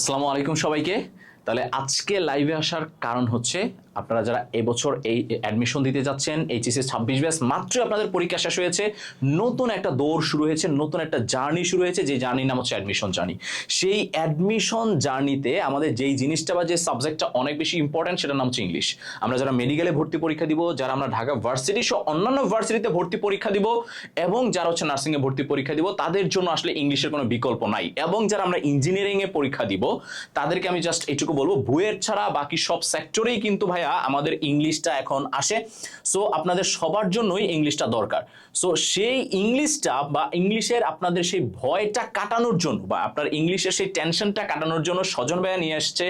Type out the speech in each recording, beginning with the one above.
আসসালামু আলাইকুম সবাইকে। তাহলে আজকে লাইভে আসার কারণ হচ্ছে আপনারা যারা এবছর এই অ্যাডমিশন দিতে যাচ্ছেন এইচএসসি 26 ব্যাচ, মাত্রই আপনাদের পরীক্ষা শেষ হয়েছে, নতুন একটা দৌড় শুরু হয়েছে, নতুন একটা জার্নি শুরু হয়েছে, যে জার্নির নাম হচ্ছে অ্যাডমিশন জার্নি। সেই অ্যাডমিশন জার্নিতে আমাদের যেই জিনিসটা বা যে সাবজেক্টটা অনেক বেশি ইম্পর্টেন্ট সেটার নাম হচ্ছে ইংলিশ। আমরা যারা মেডিকেলে ভর্তি পরীক্ষা দিব, যারা আমরা ঢাকা ভার্সিটি সহ অন্যান্য ভার্সিটিতে ভর্তি পরীক্ষা দিব, এবং যারা হচ্ছে নার্সিংয়ে ভর্তি পরীক্ষা দিব, তাদের জন্য আসলে ইংলিশের কোনো বিকল্প নাই। এবং যারা আমরা ইঞ্জিনিয়ারিংয়ে পরীক্ষা দিব তাদেরকে আমি জাস্ট এইটুকু বলবো, বুয়েট ছাড়া বাকি সব সেক্টরেই কিন্তু ভাইয়া আমাদের ইংলিশটা এখন আসে। সো আপনাদের সবার জন্যই ইংলিশটা দরকার। সো সেই ইংলিশটা বা ইংলিশের আপনাদের সেই ভয়টা কাটানোর জন্য বা আপনার ইংলিশের সেই টেনশনটা কাটানোর জন্য সজন ভাইয়া নিয়ে আসছে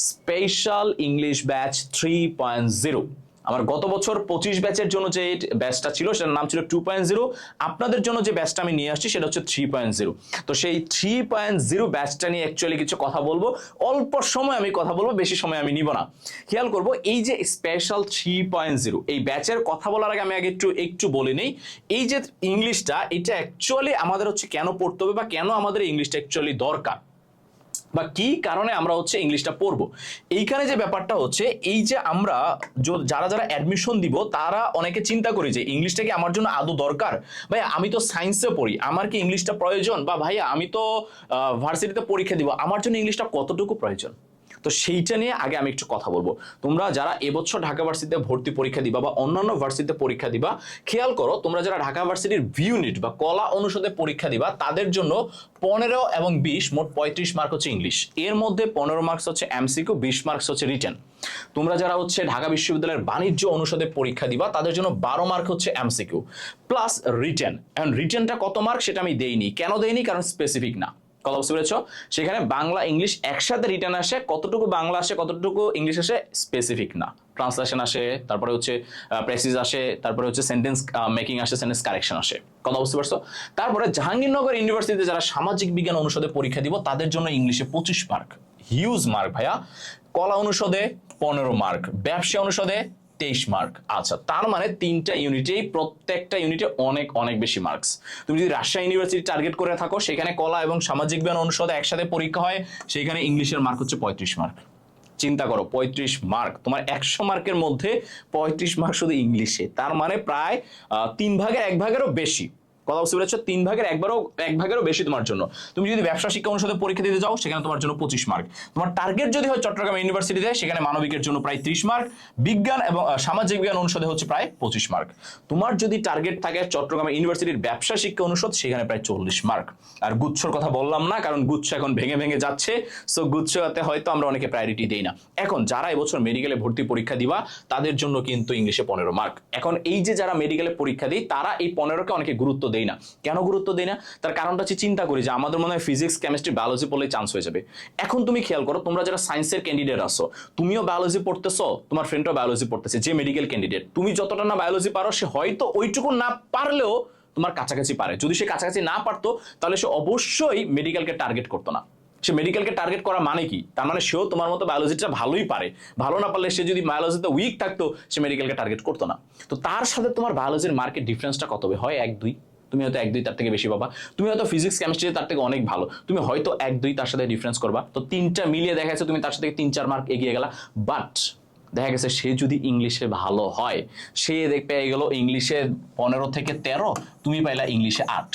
স্পেশাল ইংলিশ ব্যাচ 3.0। আমার গত বছর 25 ব্যাচের জন্য যে ব্যাচটা ছিল সেটার নাম ছিল 2.0। আপনাদের জন্য যে ব্যাচটা আমি নিয়ে আসছি সেটা হচ্ছে 3.0। তো সেই 3.0 ব্যাচটা নিয়ে অ্যাকচুয়ালি কিছু কথা বলবো। অল্প সময় আমি কথা বলবো, বেশি সময় আমি নিব না। খেয়াল করবো এই যে স্পেশাল 3.0 এই ব্যাচের কথা বলার আগে আমি আগে একটু বলে নেই, এই যে ইংলিশটা এটা অ্যাকচুয়ালি আমাদের হচ্ছে কেন পড়তে হবে বা কেন আমাদের ইংলিশটা অ্যাকচুয়ালি দরকার বা কি কারণে আমরা হচ্ছে ইংলিশটা পড়বো। এইখানে যে ব্যাপারটা হচ্ছে, এই যে আমরা যারা যারা অ্যাডমিশন দিব তারা অনেকে চিন্তা করি যে ইংলিশটা কি আমার জন্য আদৌ দরকার। ভাই আমি তো সায়েন্সে পড়ি, আমার কি ইংলিশটা প্রয়োজন? বা ভাইয়া আমি তো ভার্সিটিতে পরীক্ষা দিব, আমার জন্য ইংলিশটা কতটুকু প্রয়োজন? তো সেইটা নিয়ে আগে আমি একটু কথা বলবো। তোমরা যারা এবছর ঢাকা ভার্সিটিতে ভর্তি পরীক্ষা দিবা বা অন্যান্য ভার্সিটিতে পরীক্ষা দিবা, খেয়াল করো তোমরা যারা ঢাকা ভার্সিটির ইউনিট বা কলা অনুষদে পরীক্ষা দিবা তাদের জন্য 15 এবং 20 মোট 35 মার্ক হচ্ছে ইংলিশ। এর মধ্যে 15 মার্কস হচ্ছে এমসিকিউ, 20 মার্কস হচ্ছে রিটেন। তোমরা যারা হচ্ছে ঢাকা বিশ্ববিদ্যালয়ের বাণিজ্য অনুষদে পরীক্ষা দিবা তাদের জন্য 12 মার্ক হচ্ছে এমসিকিউ প্লাস রিটেন। এখন রিটেনটা কত মার্ক সেটা আমি দেইনি। কেন দেইনি? কারণ স্পেসিফিক না। কথা বুঝতে পেরেছ? সেখানে বাংলা ইংলিশ একসাথে রিটার্ন আসে, কতটুকু বাংলা আসে কতটুকু ইংলিশ আসে স্পেসিফিক না। ট্রান্সলেশন আসে, তারপরে হচ্ছে প্রেসিজ আসে, তারপরে হচ্ছে সেন্টেন্স মেকিং আসে, সেন্টেন্স কারেকশন আসে। কথা বুঝতে পারছো? তারপরে জাহাঙ্গীরনগর ইউনিভার্সিটিতে যারা সামাজিক বিজ্ঞান অনুষদে পরীক্ষা দিব তাদের জন্য ইংলিশে 25 মার্ক, হিউজ মার্ক ভাইয়া। কলা অনুষদে 15 মার্ক, ব্যবসা অনুষদে 23 মার্ক। আচ্ছা, তার মানে তিনটা ইউনিটেই প্রত্যেকটা ইউনিটে অনেক অনেক বেশি মার্কস। তুমি যদি রাজশাহী ইউনিভার্সিটি টার্গেট করে থাকো, সেখানে কলা এবং সামাজিক বিজ্ঞান অনুষদে একসাথে পরীক্ষা হয়, সেখানে ইংলিশের মার্ক হচ্ছে 35 মার্ক। চিন্তা করো, 35 মার্ক, তোমার 100 মার্কের মধ্যে 35 মার্ক শুধু ইংলিশে। তার মানে প্রায় 3 ভাগের 1 ভাগেরও বেশি। কথা বুঝতে পেরেছো? 3 ভাগের 1 ভাগেরও বেশি তোমার জন্য। তুমি যদি ব্যবসা শিক্ষা অনুষদে পরীক্ষা দিতে যাও সেখানে তোমার জন্য 25 মার্ক। তোমার টার্গেট যদি হয় চট্টগ্রাম ইউনিভার্সিটিতে, সেখানে মানবিকের জন্য প্রায় 30 মার্ক, বিজ্ঞান এবং সামাজিক বিজ্ঞান অনুষদে হচ্ছে প্রায় 25 মার্ক। তোমার যদি টার্গেট থাকে চট্টগ্রাম ইউনিভার্সিটির ব্যবসা শিক্ষা অনুষদ, সেখানে প্রায় 40 মার্ক। আর গুচ্ছর কথা বললাম না, কারণ গুচ্ছ এখন ভেঙে ভেঙে যাচ্ছে। সো গুচ্ছতে হয়তো আমরা অনেকে প্রায়োরিটি দেই না। এখন যারা এবছর মেডিকেলে ভর্তি পরীক্ষা দিবা তাদের জন্য কিন্তু ইংলিশে 15 মার্ক। এখন এই যে যারা মেডিকেলে পরীক্ষা দিই তারা এই 15কে অনেকে গুরুত্ব দেয় না। কেন গুরুত্ব দেয় না? তার কারণটা হচ্ছে, চিন্তা করি যে আমাদের মনে হয় ফিজিক্স কেমিস্ট্রি বায়োলজি পড়লে চান্স হয়ে যাবে। এখন তুমি খেয়াল করো, তোমরা যারা সায়েন্সের ক্যান্ডিডেট আছো, তুমিও বায়োলজি পড়তেছো, তোমার ফ্রেন্ডও বায়োলজি পড়তেছে, যে মেডিকেল ক্যান্ডিডেট, তুমি যতটা না বায়োলজি পারো সে হয়তো ওইটুকু না পারলেও তোমার কাছাকাছি পারে। যদি সে কাছাকাছি না পারতো তাহলে সে অবশ্যই মেডিকেলকে টার্গেট করতো না। সে মেডিকেলকে টার্গেট করা মানে কি? তার মানে সেও তোমার মতো বায়োলজিটা ভালোই পারে। ভালো না পারলে, সে যদি বায়োলজিতে উইক থাকতো সে মেডিকেলকে টার্গেট করতো না। তো তার সাথে তোমার বায়োলজির মার্কেট ডিফারেন্সটা কত হবে? হয় 1-2, তুমি হয়তো 1-2 তার থেকে বেশি পাবা। তুমি হয়তো ফিজিক্স কেমিস্ট্রি তার থেকে অনেক ভালো, তুমি হয়তো 1-2 তার সাথে ডিফারেন্স করবা। তো তিনটা মিলিয়ে দেখা যাচ্ছে তুমি তার সাথে 3-4 মার্ক এগিয়ে গেলা। বাট দেখা গেছে সে যদি ইংলিশে ভালো হয়, সে পেয়ে গেল ইংলিশে 15 থেকে 13, তুমি পাইলা ইংলিশে 8।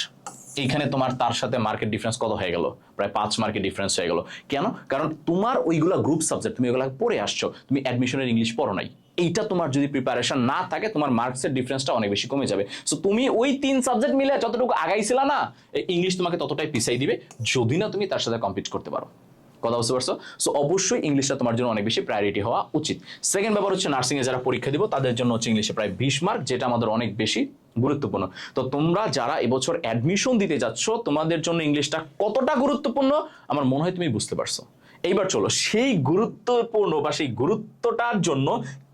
এইখানে তোমার তার সাথে মার্কেট ডিফারেন্স কত হয়ে গেল? প্রায় 5 মার্কের ডিফারেন্স হয়ে গেল। কেন? কারণ তোমার ওইগুলা গ্রুপ সাবজেক্ট, তুমি ওগুলা পড়ে আসছো, তুমি অ্যাডমিশনের ইংলিশ পড়ো নাই। এইটা তোমার যদি প্রিপারেশন না থাকে, তোমার মার্কসের ডিফারেন্সটা অনেক বেশি কমে যাবে। সো তুমি ওই 3 সাবজেক্ট মিলে যতটুকু আগাইছিলা না, ইংলিশ তোমাকে ততটাই পিছাই দিবে, যদি না তুমি তার সাথে কম্পিট করতে পারো। কথা বুঝতে পারছো? সো অবশ্যই ইংলিশটা তোমার জন্য অনেক বেশি প্রায়োরিটি হওয়া উচিত। সেকেন্ড ব্যাপার হচ্ছে, নার্সিং এ যারা পরীক্ষা দিব তাদের জন্য হচ্ছে ইংলিশে প্রায় 20 মার্ক, যেটা আমাদের অনেক বেশি গুরুত্বপূর্ণ। তো তোমরা যারা এবছর অ্যাডমিশন দিতে যাচ্ছ, তোমাদের জন্য ইংলিশটা কতটা গুরুত্বপূর্ণ আমার মনে হয় তুমি বুঝতে পারছো। এইবার চলো, সেই গুরুত্বপূর্ণ বা সেই গুরুত্বটার জন্য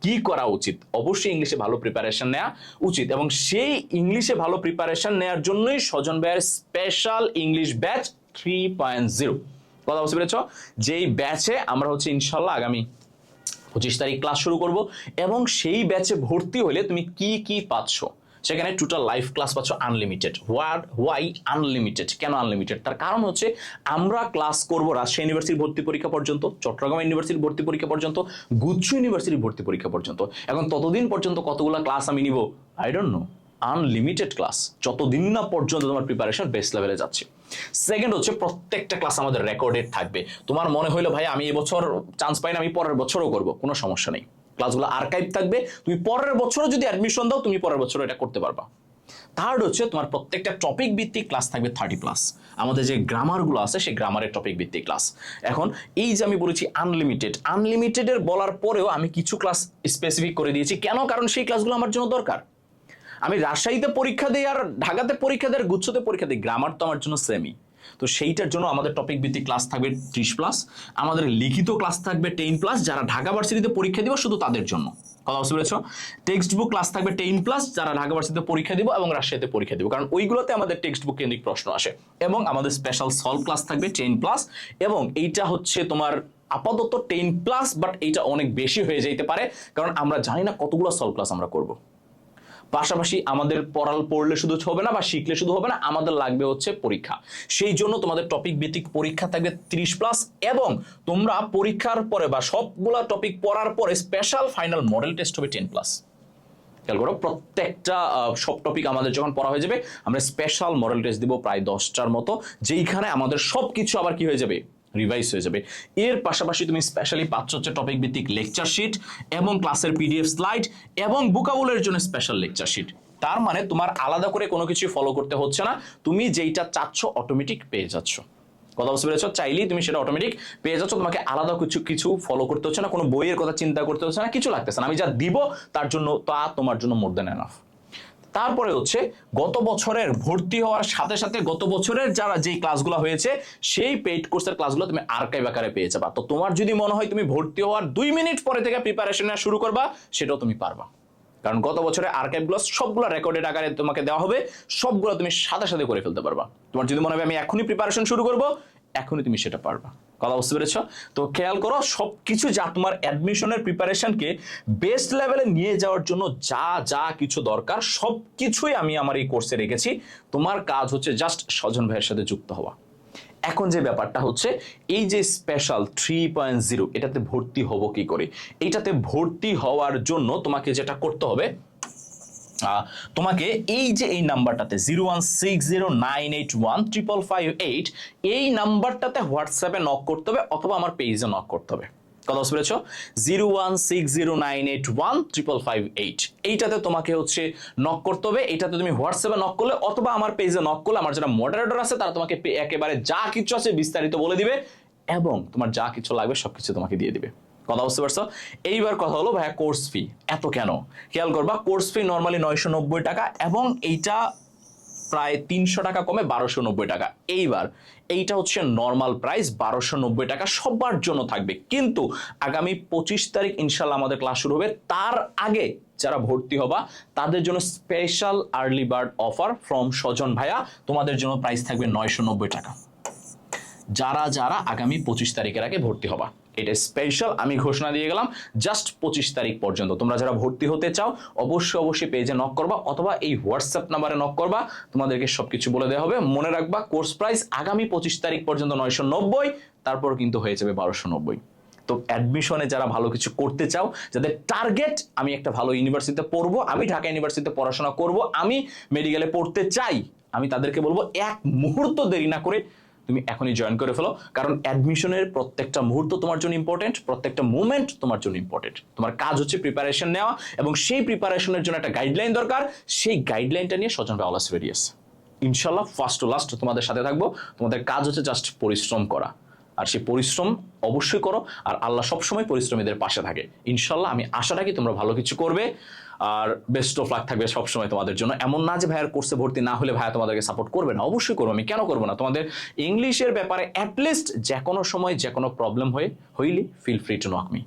কি করা উচিত। অবশ্যই ইংলিশে ভালো প্রিপারেশন নেওয়া উচিত, এবং সেই ইংলিশে ভালো প্রিপারেশন নেওয়ার জন্যই সজন ভাইয়ের স্পেশাল ইংলিশ ব্যাচ 3.0। কথা বুঝতে পেরেছ? যেই ব্যাচে আমরা হচ্ছে ইনশাল্লাহ আগামী 25 তারিখ ক্লাস শুরু করব, এবং সেই ব্যাচে ভর্তি হলে তুমি কি কি পাচ্ছ সেখানে টোটাল লাইভ ক্লাস পাচ্ছ আনলিমিটেড। Why unlimited? কেন আনলিমিটেড? তার কারণ হচ্ছে আমরা ক্লাস করব রাজশাহী ইউনিভার্সিটির ভর্তি পরীক্ষা পর্যন্ত, চট্টগ্রাম ইউনিভার্সিটির ভর্তি পরীক্ষা পর্যন্ত, গুচ্ছ ইউনিভার্সিটির ভর্তি পরীক্ষা পর্যন্ত। এখন ততদিন পর্যন্ত কতগুলো ক্লাস আমি নিব? I don't know. Unlimited class, যতদিন না পর্যন্ত তোমার প্রিপারেশন বেস্ট লেভেলে যাচ্ছে। সেকেন্ড হচ্ছে প্রত্যেকটা ক্লাস আমাদের রেকর্ডেড থাকবে। তোমার মনে হইলো ভাই আমি এবছর চান্স পাই না, আমি পরের বছরও করবো, কোনো সমস্যা নেই। ক্লাসগুলো আর্কাইভ থাকবে, তুমি পরের বছরও যদি অ্যাডমিশন দাও তুমি পরের বছরও এটা করতে পারবা। থার্ড হচ্ছে তোমার প্রত্যেকটা টপিক ভিত্তিক ক্লাস থাকবে 30+। আমাদের যে গ্রামারগুলো আছে সেই গ্রামারের টপিক ভিত্তিক ক্লাস। এখন এই যে আমি বলেছি আনলিমিটেডের বলার পরেও আমি কিছু ক্লাস স্পেসিফিক করে দিয়েছি। কেন? কারণ সেই ক্লাসগুলো আমার জন্য দরকার। আমি রাজশাহীতে পরীক্ষা দিই আর ঢাকাতে পরীক্ষা দিই আর গুচ্ছতে পরীক্ষা দিই, গ্রামার তো আমার জন্য সেমই। তো সেইটার জন্য আমাদের টপিক ভিত্তিক ক্লাস থাকবে 30+, আমাদের লিখিত ক্লাস থাকবে 10+, যারা ঢাকা ভার্সিটিতে পরীক্ষা দিব শুধু তাদের জন্য। কথা বুঝতে পেরেছো? টেক্সট বুক ক্লাস থাকবে 10+, যারা ঢাকা ভার্সিটিতে পরীক্ষা দিব এবং রাজশাহীতে পরীক্ষা দিব, কারণ ওইগুলোতে আমাদের টেক্সট বুক কেন্দ্রিক প্রশ্ন আসে। এবং আমাদের স্পেশাল সলভ ক্লাস থাকবে 10+, এবং এইটা হচ্ছে তোমার আপাতত 10+, বাট এইটা অনেক বেশি হয়ে যেতে পারে, কারণ আমরা জানি না কতগুলো সলভ ক্লাস আমরা করব। পাশাপাশি আমাদের পড়লে শুধু হবে না বা শিখলে শুধু হবে না, আমাদের লাগবে হচ্ছে পরীক্ষা। সেই জন্য তোমাদের টপিক ভিত্তিক পরীক্ষা থাকবে 30+, এবং তোমরা পরীক্ষার পরে বা সবগুলা টপিক পড়ার পরে স্পেশাল ফাইনাল মডেল টেস্ট হবে 10+। খেয়াল করো, প্রত্যেকটা সব টপিক আমাদের যখন পড়া হয়ে যাবে আমরা স্পেশাল মডেল টেস্ট দিব প্রায় 10টার মতো, যেইখানে আমাদের সবকিছু আবার কি হয়ে যাবে? রিভাইজ হয়ে যাবে। এর পাশাপাশি তুমি স্পেশালি পাচ্ছ হচ্ছে টপিক ভিত্তিক লেকচার শিট এবং ক্লাসের পিডিএফ স্লাইড এবং বুকাবুলের জন্য স্পেশাল লেকচার শিট। তার মানে তোমার আলাদা করে কোনো কিছু ফলো করতে হচ্ছে না, তুমি যেইটা চাচ্ছ অটোমেটিক পেয়ে যাচ্ছ। কথা বুঝতে পেরেছো? চাইলেই তুমি সেটা অটোমেটিক পেয়ে যাচ্ছ, তোমাকে আলাদা কিছু ফলো করতে হচ্ছে না, কোনো বইয়ের কথা চিন্তা করতে হচ্ছে না, কিছু লাগতেছে না। আমি যা দিব তার জন্য তা তোমার জন্য মোর দেন এনাফ। তারপরে হচ্ছে গত বছরের ভর্তি হওয়ার সাথে সাথে গত বছরের যারা যেই ক্লাসগুলো হয়েছে সেই পেইড কোর্সের ক্লাসগুলো তুমি আর্কাইভ আকারে পেয়ে যাবা। তো তোমার যদি মনে হয় তুমি ভর্তি হওয়ার 2 মিনিট পরে থেকে প্রিপারেশন নেওয়া শুরু করবা, সেটাও তুমি পারবা, কারণ গত বছরের আর্কাইভগুলো সবগুলো রেকর্ডেড আকারে তোমাকে দেওয়া হবে, সবগুলো তুমি সাথে সাথে করে ফেলতে পারবা। তোমার যদি মনে হয় আমি এখনই প্রিপারেশন শুরু করবো, এখনই তুমি সেটা পারবা। কথা বুঝতে পেরেছ? তো খেয়াল করো, সবকিছু যা তোমার অ্যাডমিশনের প্রিপারেশনকে বেস্ট লেভেলে নিয়ে যাওয়ার জন্য যা যা কিছু দরকার সবকিছুই আমি আমার এই কোর্সে রেখেছি। তোমার কাজ হচ্ছে জাস্ট স্বজন ভাইয়ের সাথে যুক্ত হওয়া। এখন যে ব্যাপারটা হচ্ছে, এই যে স্পেশাল 3.0 এটাতে ভর্তি হব কি করে? এইটাতে ভর্তি হওয়ার জন্য তোমাকে যেটা করতে হবে, তোমাকে এই যে এই নাম্বারটাতে 01609815558 এই নাম্বারটাতে হোয়াটসঅ্যাপে নক করতে হবে অথবা আমার পেজে নক করতে হবে। কথা বুঝতে পেরেছো? 01609815558 এইটাতে তোমাকে হচ্ছে নক করতে হবে। এইটাতে তুমি হোয়াটসঅ্যাপে নক করলে অথবা আমার পেজে নক করলে আমার যারা মডারেটর আছে তারা তোমাকে একেবারে যা কিছু আছে বিস্তারিত বলে দিবে এবং তোমার যা কিছু লাগবে সবকিছু তোমাকে দিয়ে দিবে। কথা বুঝতে পারছো? এইবার কথা হলো ভাইয়া কোর্স ফি এত কেন? খেয়াল করবা, কোর্স ফি নর্মালি 990 টাকা এবং এইটা প্রায় 300 টাকা কমে 1290 টাকা। এইবার এইটা হচ্ছে নর্মাল প্রাইস 1290 টাকা সবার জন্য থাকবে, কিন্তু আগামী 25 তারিখ ইনশাল্লাহ আমাদের ক্লাস শুরু হবে, তার আগে যারা ভর্তি হবা তাদের জন্য special early bird offer from স্বজন ভাইয়া, তোমাদের জন্য প্রাইস থাকবে 990 টাকা। যারা যারা আগামী 25 তারিখের আগে ভর্তি হবা, এটা স্পেশাল আমি ঘোষণা দিয়ে গেলাম, জাস্ট 25 তারিখ পর্যন্ত। তোমরা যারা ভর্তি হতে চাও অবশ্যই পেজে নক করবা অথবা এই হোয়াটসঅ্যাপ নাম্বারে নক করবা, তোমাদেরকে সবকিছু বলে দেওয়া হবে। মনে রাখবা কোর্স প্রাইস আগামী 25 তারিখ পর্যন্ত 990, তারপর কিন্তু হয়ে যাবে 1290। তো অ্যাডমিশনে যারা ভালো কিছু করতে চাও, যাদের টার্গেট আমি একটা ভালো ইউনিভার্সিটিতে পড়বো, আমি ঢাকা ইউনিভার্সিটিতে পড়াশোনা করব, আমি মেডিকেলে পড়তে চাই, আমি তাদেরকে বলবো এক মুহূর্ত দেরি না করে তুমি এখনই জয়েন করে ফেলো, কারণ অ্যাডমিশনের প্রত্যেকটা মুহূর্ত তোমার জন্য ইম্পর্টেন্ট, প্রত্যেকটা মুভমেন্ট তোমার জন্য ইম্পর্টেন্ট। তোমার কাজ হচ্ছে প্রিপারেশন নেওয়া এবং সেই প্রিপারেশনের জন্য একটা গাইডলাইন দরকার, সেই গাইডলাইনটা নিয়ে স্বজন ভাই অলওয়েজ রেডি আছে। ইনশাল্লাহ ফার্স্ট টু লাস্ট তোমাদের সাথে থাকবো। তোমাদের কাজ হচ্ছে জাস্ট পরিশ্রম করা, আর সেই পরিশ্রম অবশ্যই করো, আর আল্লাহ সবসময় পরিশ্রমীদের পাশে থাকে। ইনশাল্লাহ আমি আশা রাখি তোমরা ভালো কিছু করবে, আর বেস্ট অফ লাক থাকবে সবসময় তোমাদের জন্য। এমন না যে ভাইয়ার কোর্সে ভর্তি না হলে ভাইয়া তোমাদেরকে সাপোর্ট করবে না, অবশ্যই করবো, আমি কেন করবো না। তোমাদের ইংলিশের ব্যাপারে অ্যাটলিস্ট যে কোনো সময় যে কোনো প্রবলেম হইলে feel free to knock me,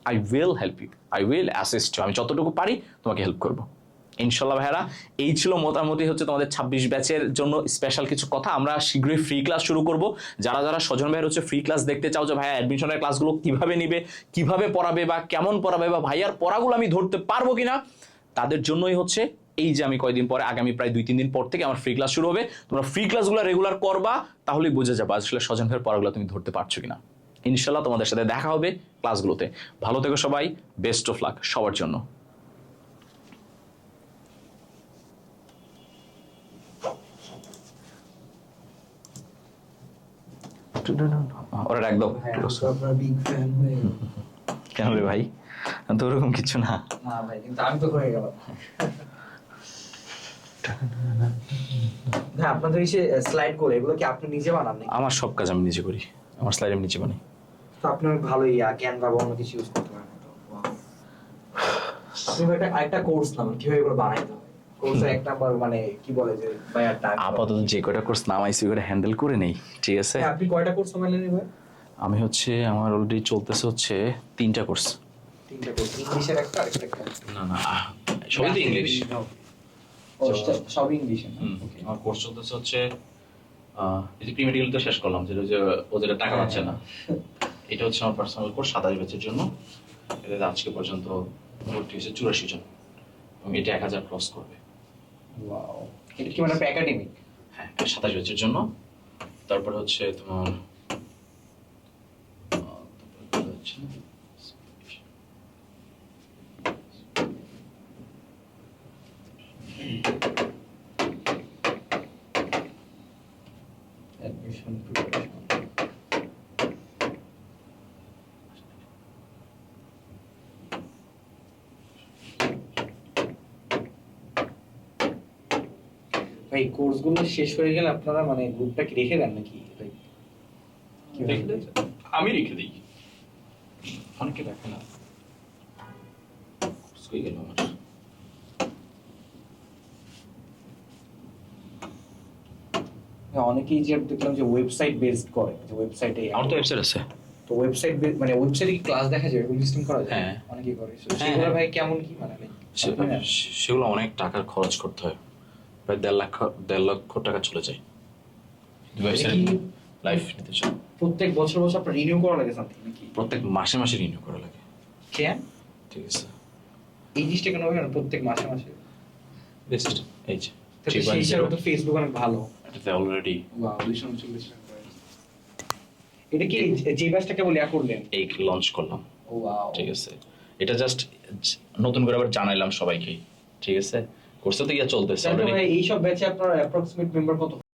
I will help you, I will assist you, আমি যতটুকু পারি তোমাকে হেল্প করবো ইনশাল্লাহ। ভাইয়ারা এই ছিল মোটামুটি হচ্ছে তোমাদের 26 ব্যাচের জন্য স্পেশাল কিছু কথা। আমরা শীঘ্রই ফ্রি ক্লাস শুরু করব। যারা যারা স্বজন ভাইয়ের হচ্ছে ফ্রি ক্লাস দেখতে চাও, যে ভাইয়া অ্যাডমিশনের ক্লাসগুলো কিভাবে নিবে, কিভাবে পড়াবে বা কেমন পড়াবে বা ভাইয়ার পড়াগুলো আমি ধরতে পারবো কিনা, তাদের জন্যই হচ্ছে এই যে আমি কয়দিন পরে, আগামী প্রায় 2-3 দিন পর থেকে আমার ফ্রি ক্লাস শুরু হবে। তোমরা ফ্রি ক্লাসগুলো রেগুলার করবা, তাহলেই বুঝে যাবে আসলে সজন ভাইয়ের পড়াগুলো তুমি ধরতে পারছো কিনা। ইনশাল্লাহ তোমাদের সাথে দেখা হবে ক্লাসগুলোতে। ভালো থেকো সবাই, বেস্ট অফ লাক সবার জন্য। ওরা একদম আপনার বিগ ফ্যান হয়ে কেন রে ভাই, তো ওরকম কিছু না। না ভাই, কিন্তু আমি তো হয়ে গেলাম। হ্যাঁ, আপনাদের এই স্লাইড করে এগুলো কি আপনি নিজে বানান নাকি? আমার সব কাজ আমি নিজে করি, আমার স্লাইড আমি নিজে বানাই। তো আপনার ভালোই ক্যানভা বা অন্য কিছু ইউজ করতে পারেন তো। আপনি একটা কোর্স নামান কিভাবে এগুলো বানাইতে হয়। কোর্সের এক নাম্বার মানে কি বলে যে ভাই আর টাইম। আপাতত যে কয়টা কোর্স নামাইছি ওটা হ্যান্ডেল করে নেই, ঠিক আছে। আপনি কয়টা কোর্স নামাইলেন ভাই? আমি হচ্ছে আমার অলরেডি চলতেছে হচ্ছে 3টা কোর্স। 3টা কোর্স, ইংলিশের একটা আরেকটা একটা। না না, সবই তো ইংলিশ। ও সব ইংলিশে। ওকে, আমার কোর্স চলতেছে হচ্ছে এই যে প্রিমেডিকেল তো শেষ করলাম, যেটা যে ওদের টাকা পাচ্ছে না। এটা হচ্ছে আমার পার্সোনাল কোর্স 27 ব্যাচের জন্য। এদের আজকে পর্যন্ত ভর্তি হয়েছে 84 জন এবং এটা 1000 ক্রস করবে। ওয়াও, এটা কি মানে একাডেমিক? হ্যাঁ, 27 ব্যাচের জন্য। তারপরে হচ্ছে তোমার তারপরে হচ্ছে অ্যাডমিশন প্রিপারেশন। ভাই কোর্সগুলো শেষ হয়ে গেলে আপনারা মানে গ্রুপটা কি রেখে দেন নাকি? আমি রেখে দিই, অনেকে রাখে না। কই গেল আমার? অনেকেই যে দেখলাম যে ওয়েবসাইট বেসড করে, যে ওয়েবসাইটে আমার তো ওয়েবসাইট আছে। তো ওয়েবসাইট মানে ওয়েবসাইটে কি ক্লাস দেখা যায়, এরকম সিস্টেম করা যায়? হ্যাঁ। অনেকেই করে। So, হ্যাঁ, সেগুলো হ্যাঁ। ভাই কেমন কি মানে সেগুলো অনেক টাকা খরচ করতে হয়, প্রায় 1.5 লক্ষ টাকা চলে যায় ওয়েবসাইট লাইভ নিতে চাই। প্রত্যেক বছর বছর আপনার রিনিউ করা লাগে সামথিং নাকি? প্রত্যেক মাসে মাসে রিনিউ করা লাগে। কেন ঠিক আছে, এই জিনিসটা কেন হয় না প্রত্যেক মাসে মাসে? বেস্ট এই যে তাহলে সেই হিসাবে তো ফেসবুক অনেক ভালো। এটাতে অলরেডি ওয়াও, 239 টাকা price। এটা কি যে ব্যাচটাকে বলে করলেন? এই লঞ্চ করলাম। ওয়াও, ঠিক আছে, এটা জাস্ট নতুন করে আবার জানাইলাম সবাইকে। ঠিক আছে, কোর্সে তো ইয়া চলতেছে তাহলে অলরেডি। ভাই এই সব ব্যাচে আপনার অ্যাপ্রক্সিমেট মেম্বার কত?